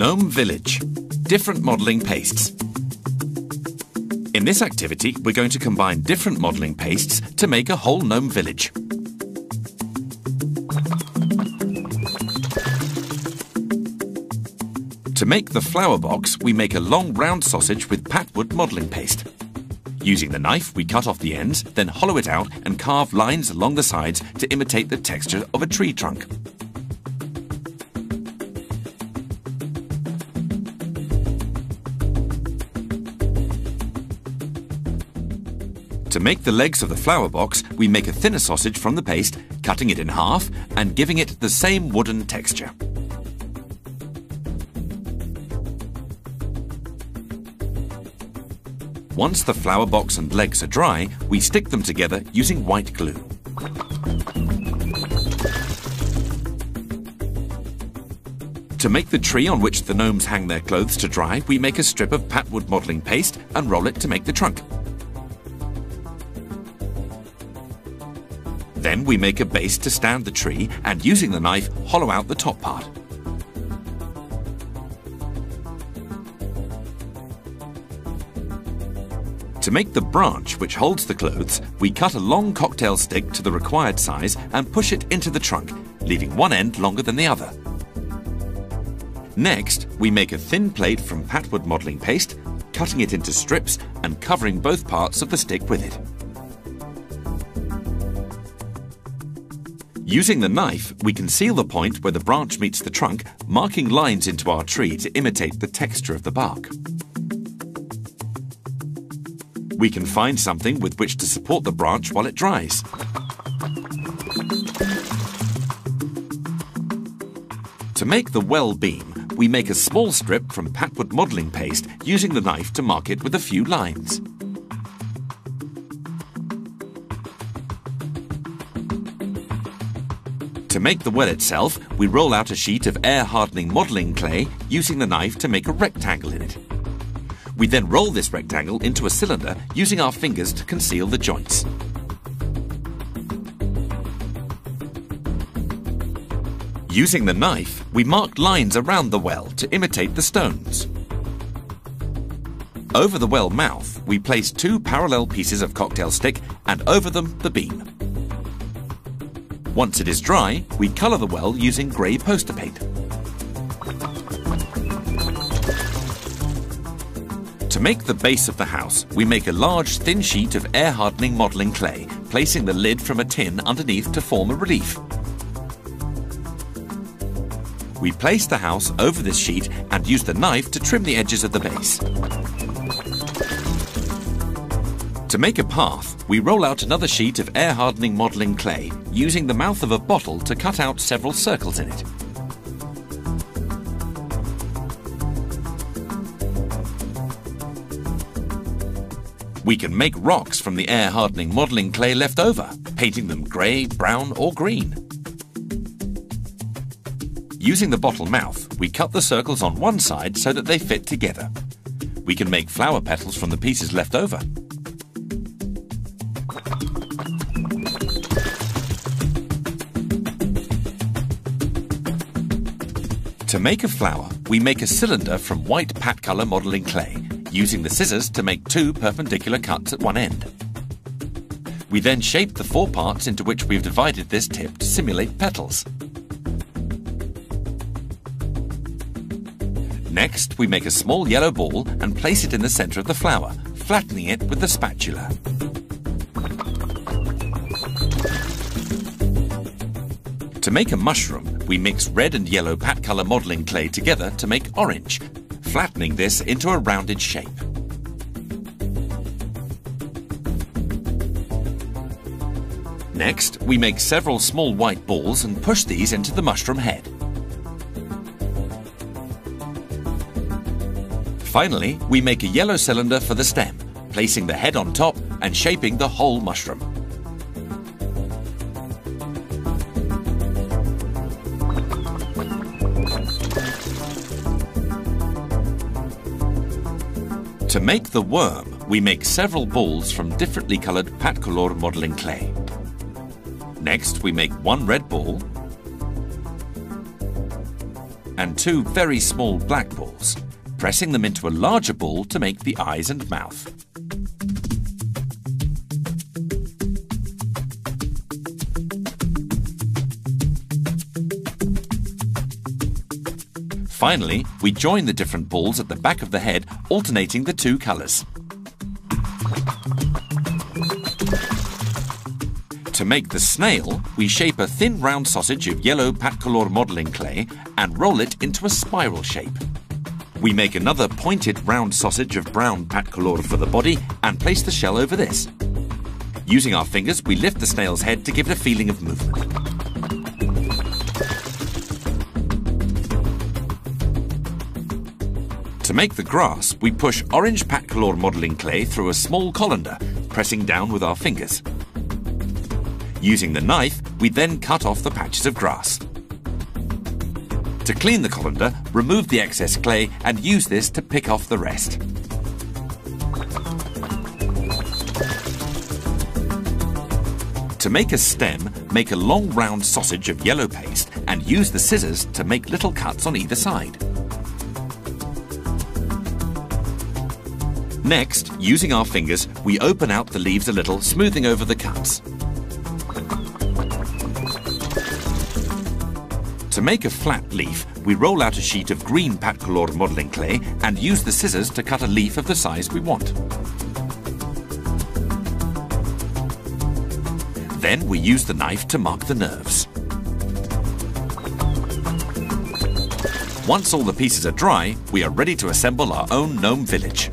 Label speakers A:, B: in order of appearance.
A: Gnome Village. Different modelling pastes. In this activity, we're going to combine different modelling pastes to make a whole gnome village. To make the flower box, we make a long round sausage with patwood modelling paste. Using the knife, we cut off the ends, then hollow it out and carve lines along the sides to imitate the texture of a tree trunk. To make the legs of the flower box, we make a thinner sausage from the paste, cutting it in half and giving it the same wooden texture. Once the flower box and legs are dry, we stick them together using white glue. To make the tree on which the gnomes hang their clothes to dry, we make a strip of patwood modelling paste and roll it to make the trunk. Then we make a base to stand the tree and, using the knife, hollow out the top part. To make the branch which holds the clothes, we cut a long cocktail stick to the required size and push it into the trunk, leaving one end longer than the other. Next, we make a thin plate from patwood modelling paste, cutting it into strips and covering both parts of the stick with it. Using the knife, we conceal the point where the branch meets the trunk, marking lines into our tree to imitate the texture of the bark. We can find something with which to support the branch while it dries. To make the well beam, we make a small strip from patwood modelling paste, using the knife to mark it with a few lines. To make the well itself, we roll out a sheet of air-hardening modelling clay, using the knife to make a rectangle in it. We then roll this rectangle into a cylinder, using our fingers to conceal the joints. Using the knife, we mark lines around the well to imitate the stones. Over the well mouth, we place two parallel pieces of cocktail stick and over them the beam. Once it is dry, we colour the well using grey poster paint. To make the base of the house, we make a large thin sheet of air-hardening modelling clay, placing the lid from a tin underneath to form a relief. We place the house over this sheet and use the knife to trim the edges of the base. To make a path, we roll out another sheet of air-hardening modelling clay, using the mouth of a bottle to cut out several circles in it. We can make rocks from the air-hardening modelling clay left over, painting them grey, brown or green. Using the bottle mouth, we cut the circles on one side so that they fit together. We can make flower petals from the pieces left over. To make a flower, we make a cylinder from white pat colour modelling clay, using the scissors to make two perpendicular cuts at one end. We then shape the four parts into which we've divided this tip to simulate petals. Next, we make a small yellow ball and place it in the centre of the flower, flattening it with the spatula. To make a mushroom, we mix red and yellow pat colour modelling clay together to make orange, flattening this into a rounded shape. Next, we make several small white balls and push these into the mushroom head. Finally, we make a yellow cylinder for the stem, placing the head on top and shaping the whole mushroom. To make the worm, we make several balls from differently coloured pat color modelling clay. Next, we make one red ball and 2 very small black balls, pressing them into a larger ball to make the eyes and mouth. Finally, we join the different balls at the back of the head, alternating the 2 colours. To make the snail, we shape a thin round sausage of yellow Patcolor modelling clay and roll it into a spiral shape. We make another pointed round sausage of brown Patcolor for the body and place the shell over this. Using our fingers, we lift the snail's head to give it a feeling of movement. To make the grass, we push orange Patcolor modelling clay through a small colander, pressing down with our fingers. Using the knife, we then cut off the patches of grass. To clean the colander, remove the excess clay and use this to pick off the rest. To make a stem, make a long round sausage of yellow paste and use the scissors to make little cuts on either side. Next, using our fingers, we open out the leaves a little, smoothing over the cuts. To make a flat leaf, we roll out a sheet of green Patcolor modelling clay and use the scissors to cut a leaf of the size we want. Then we use the knife to mark the nerves. Once all the pieces are dry, we are ready to assemble our own gnome village.